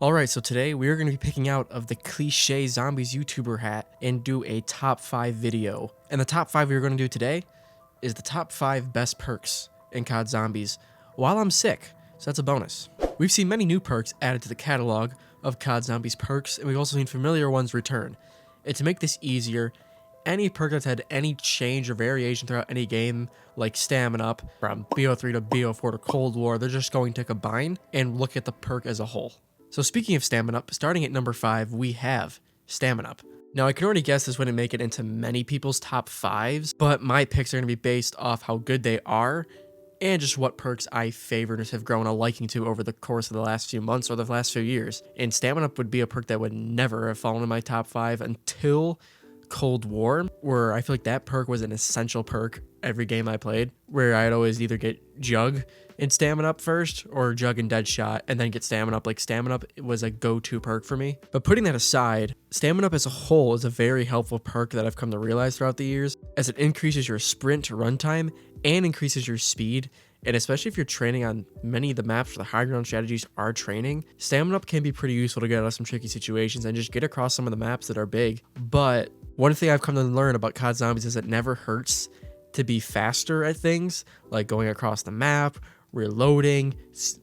Alright, so today we are going to be picking out of the cliche zombies YouTuber hat and do a top 5 video. And the top 5 we're going to do today is the top 5 best perks in COD Zombies while I'm sick, so that's a bonus. We've seen many new perks added to the catalog of COD Zombies perks, and we've also seen familiar ones return. And to make this easier, any perk that's had any change or variation throughout any game, like Stamina Up, from BO3 to BO4 to Cold War, they're just going to combine and look at the perk as a whole. So speaking of Stamina Up, starting at number 5, we have Stamina Up. Now I can already guess this wouldn't make it into many people's top 5s, but my picks are going to be based off how good they are and just what perks I favor and have grown a liking to over the course of the last few months or the last few years. And Stamina Up would be a perk that would never have fallen in my top 5 until Cold War, where I feel like that perk was an essential perk every game I played, where I'd always either get Jug and Stamina Up first, or Jug and Deadshot, and then get Stamina Up. Like, Stamina Up was a go-to perk for me. But putting that aside, Stamina Up as a whole is a very helpful perk that I've come to realize throughout the years, as it increases your sprint runtime and increases your speed. And especially if you're training on many of the maps where the high ground strategies are training, Stamina Up can be pretty useful to get out of some tricky situations and just get across some of the maps that are big. But one thing I've come to learn about COD Zombies is it never hurts to be faster at things, like going across the map, reloading,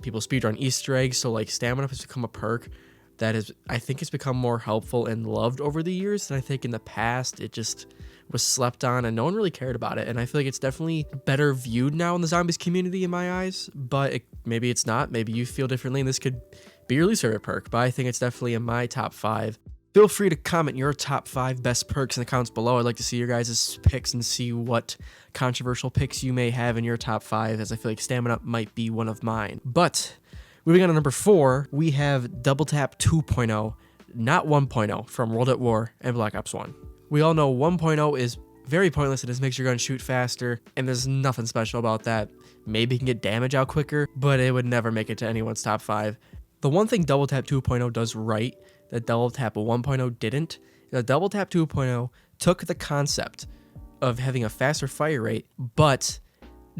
people speedrun Easter eggs. So like Stamina Up has become a perk that is, I think, has become more helpful and loved over the years. And I think in the past it just was slept on and no one really cared about it. And I feel like it's definitely better viewed now in the zombies community in my eyes, but maybe it's not. Maybe you feel differently and this could be your least favorite perk, but I think it's definitely in my top 5. Feel free to comment your top 5 best perks in the comments below. I'd like to see your guys' picks and see what controversial picks you may have in your top 5, as I feel like Stamina Up might be one of mine. But moving on to number 4, we have Double Tap 2.0, not 1.0, from World at War and Black Ops 1. We all know 1.0 is very pointless. It just makes your gun shoot faster, and there's nothing special about that. Maybe you can get damage out quicker, but it would never make it to anyone's top 5. The one thing Double Tap 2.0 does right that Double Tap 1.0 didn't, is that Double Tap 2.0 took the concept of having a faster fire rate, but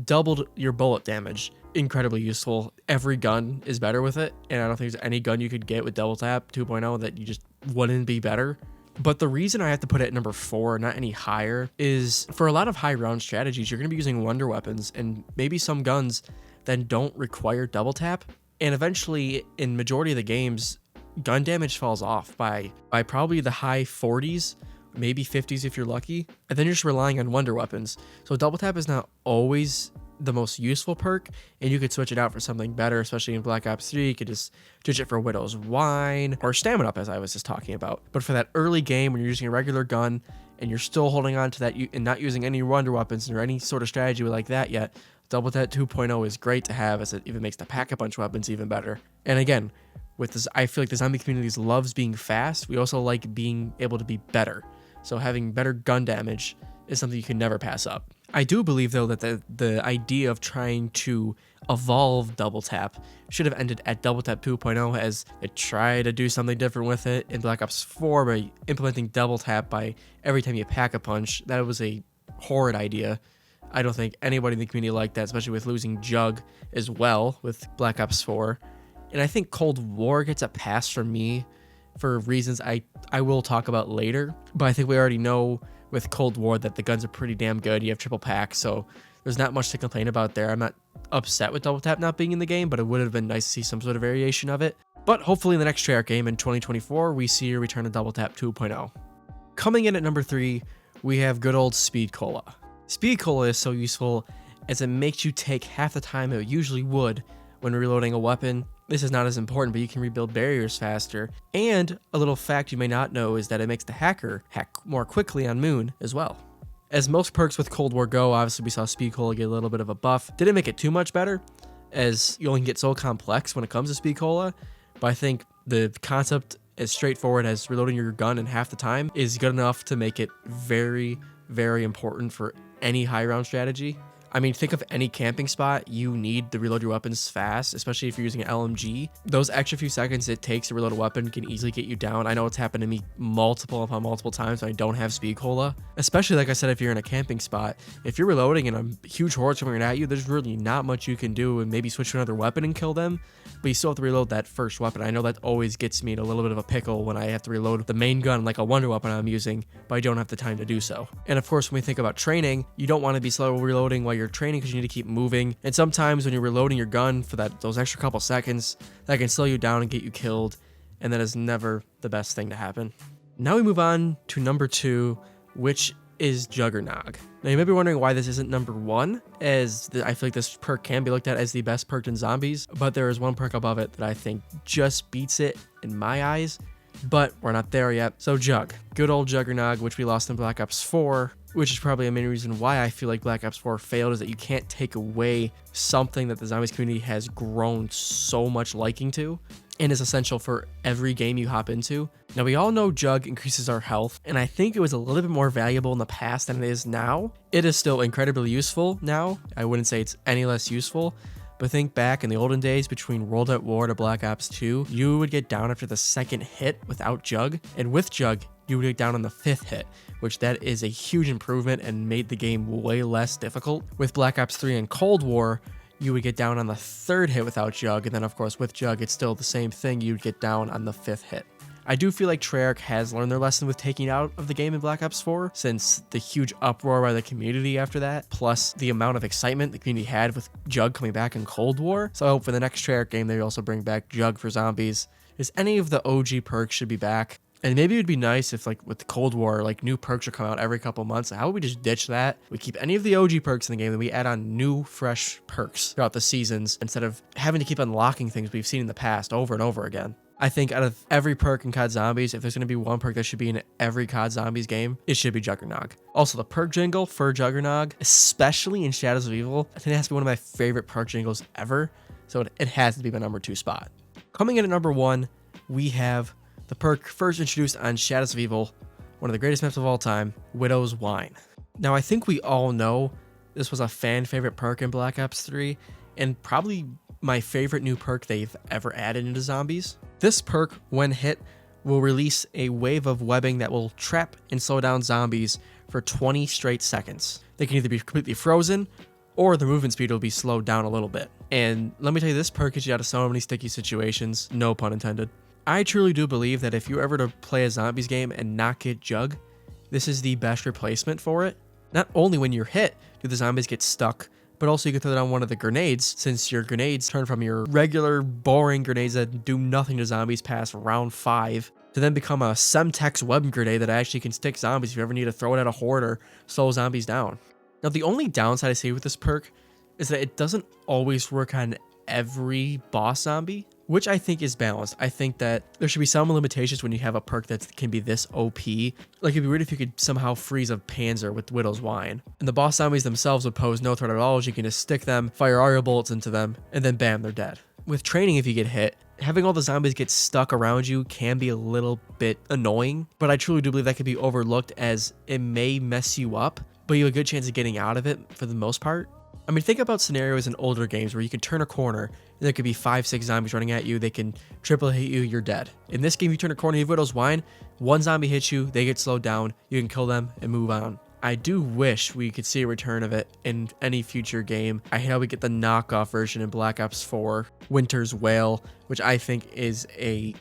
doubled your bullet damage. Incredibly useful. Every gun is better with it, and I don't think there's any gun you could get with Double Tap 2.0 that you just wouldn't be better. But the reason I have to put it at number 4, not any higher, is for a lot of high round strategies, you're going to be using wonder weapons and maybe some guns that don't require double tap. And eventually, in majority of the games, gun damage falls off by probably the high 40s, maybe 50s if you're lucky. And then you're just relying on wonder weapons. So double tap is not always the most useful perk, and you could switch it out for something better, especially in Black Ops 3. You could just switch it for Widow's Wine or Stamina Up, as I was just talking about. But for that early game when you're using a regular gun and you're still holding on to that and not using any wonder weapons or any sort of strategy like that yet, Double Tap 2.0 is great to have, as it even makes the Pack-a-Punch weapons even better. And again, with this, I feel like the zombie community loves being fast. We also like being able to be better. So having better gun damage is something you can never pass up. I do believe, though, that the idea of trying to evolve Double Tap should have ended at Double Tap 2.0, as they try to do something different with it in Black Ops 4 by implementing Double Tap by every time you pack a punch. That was a horrid idea. I don't think anybody in the community liked that, especially with losing Jug as well with Black Ops 4. And I think Cold War gets a pass from me for reasons I will talk about later. But I think we already know with Cold War that the guns are pretty damn good. You have triple packs, so there's not much to complain about there. I'm not upset with Double Tap not being in the game, but it would have been nice to see some sort of variation of it. But hopefully in the next Treyarch game in 2024, we see a return of Double Tap 2.0. Coming in at number 3, we have good old Speed Cola. Speed Cola is so useful as it makes you take half the time it usually would when reloading a weapon. This is not as important, but you can rebuild barriers faster. And a little fact you may not know is that it makes the hacker hack more quickly on Moon as well. As most perks with Cold War go, obviously we saw Speed Cola get a little bit of a buff. Didn't make it too much better, as you only get so complex when it comes to Speed Cola, but I think the concept, as straightforward as reloading your gun in half the time, is good enough to make it very, very important for any high round strategy. I mean, think of any camping spot, you need to reload your weapons fast, especially if you're using an LMG. Those extra few seconds it takes to reload a weapon can easily get you down. I know it's happened to me multiple times when I don't have speed cola. Especially, like I said, if you're in a camping spot, if you're reloading and a huge horde coming at you, there's really not much you can do and maybe switch to another weapon and kill them, but you still have to reload that first weapon. I know that always gets me in a little bit of a pickle when I have to reload the main gun like a wonder weapon I'm using, but I don't have the time to do so. And of course, when we think about training, you don't want to be slow reloading while you're training because you need to keep moving. And sometimes when you're reloading your gun for those extra couple seconds, that can slow you down and get you killed, and that is never the best thing to happen. Now we move on to number 2, which is Juggernog. Now you may be wondering why this isn't number 1, as I feel like this perk can be looked at as the best perk in zombies, but there is one perk above it that I think just beats it in my eyes, but we're not there yet. So Jug, good old Juggernog, which we lost in Black Ops 4, which is probably a main reason why I feel like Black Ops 4 failed, is that you can't take away something that the zombies community has grown so much liking to and is essential for every game you hop into. Now we all know Jug increases our health, and I think it was a little bit more valuable in the past than it is now. It is still incredibly useful now. I wouldn't say it's any less useful, but think back in the olden days between World at War to Black Ops 2, you would get down after the 2nd hit without Jug, and with Jug, you would get down on the 5th hit, which that is a huge improvement and made the game way less difficult. With Black Ops 3 and Cold War, you would get down on the 3rd hit without Jug, and then of course with Jug, it's still the same thing, you'd get down on the 5th hit. I do feel like Treyarch has learned their lesson with taking out of the game in Black Ops 4, since the huge uproar by the community after that, plus the amount of excitement the community had with Jug coming back in Cold War. So I hope for the next Treyarch game they also bring back Jug for zombies, as any of the OG perks should be back. And maybe it'd be nice if, like, with the Cold War, like, new perks would come out every couple months. How would we just ditch that? We keep any of the OG perks in the game, and we add on new, fresh perks throughout the seasons, instead of having to keep unlocking things we've seen in the past over and over again. I think out of every perk in COD Zombies, if there's going to be one perk that should be in every COD Zombies game, it should be Juggernog. Also, the perk jingle for Juggernog, especially in Shadows of Evil, I think it has to be one of my favorite perk jingles ever, so it has to be my number 2 spot. Coming in at number 1, we have the perk first introduced on Shadows of Evil, one of the greatest maps of all time, Widow's Wine. Now, I think we all know this was a fan favorite perk in Black Ops 3, and probably my favorite new perk they've ever added into zombies. This perk, when hit, will release a wave of webbing that will trap and slow down zombies for 20 straight seconds. They can either be completely frozen, or the movement speed will be slowed down a little bit. And let me tell you, this perk gets you out of so many sticky situations, no pun intended. I truly do believe that if you're ever to play a zombies game and not get Jug, this is the best replacement for it. Not only when you're hit do the zombies get stuck, but also you can throw down one of the grenades, since your grenades turn from your regular boring grenades that do nothing to zombies past round 5 to then become a Semtex web grenade that actually can stick zombies if you ever need to throw it at a horde or slow zombies down. Now, the only downside I see with this perk is that it doesn't always work on every boss zombie, which I think is balanced. I think that there should be some limitations when you have a perk that can be this OP. Like, it'd be weird if you could somehow freeze a Panzer with Widow's Wine, and the boss zombies themselves would pose no threat at all, as you can just stick them, fire all your bullets into them, and then bam, they're dead. With training, if you get hit, having all the zombies get stuck around you can be a little bit annoying, but I truly do believe that could be overlooked, as it may mess you up, but you have a good chance of getting out of it for the most part. I mean, think about scenarios in older games where you can turn a corner and there could be 5-6 zombies running at you. They can triple hit you, you're dead. In this game, you turn a corner, you have Widow's Wine, one zombie hits you, they get slowed down, you can kill them and move on. I do wish we could see a return of it in any future game. I hope we get the knockoff version in Black Ops 4, Winter's Wail, which I think is a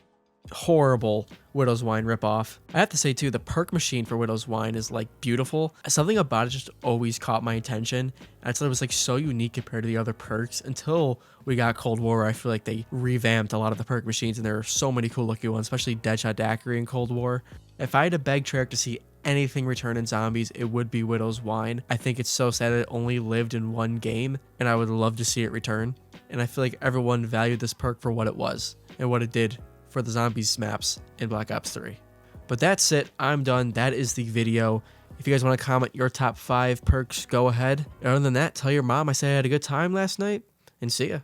horrible Widow's Wine ripoff. I have to say too, the perk machine for Widow's Wine is like beautiful. Something about it just always caught my attention. I thought it was like so unique compared to the other perks until we got Cold War. I feel like they revamped a lot of the perk machines and there are so many cool looking ones, especially Deadshot Daiquiri in Cold War. If I had to beg Treyarch to see anything return in zombies, it would be Widow's Wine. I think it's so sad that it only lived in one game, and I would love to see it return. And I feel like everyone valued this perk for what it was and what it did for the zombies maps in Black Ops 3. But that's it. I'm done. That is the video. If you guys want to comment your top 5 perks, go ahead. And other than that, tell your mom I said I had a good time last night, and see ya.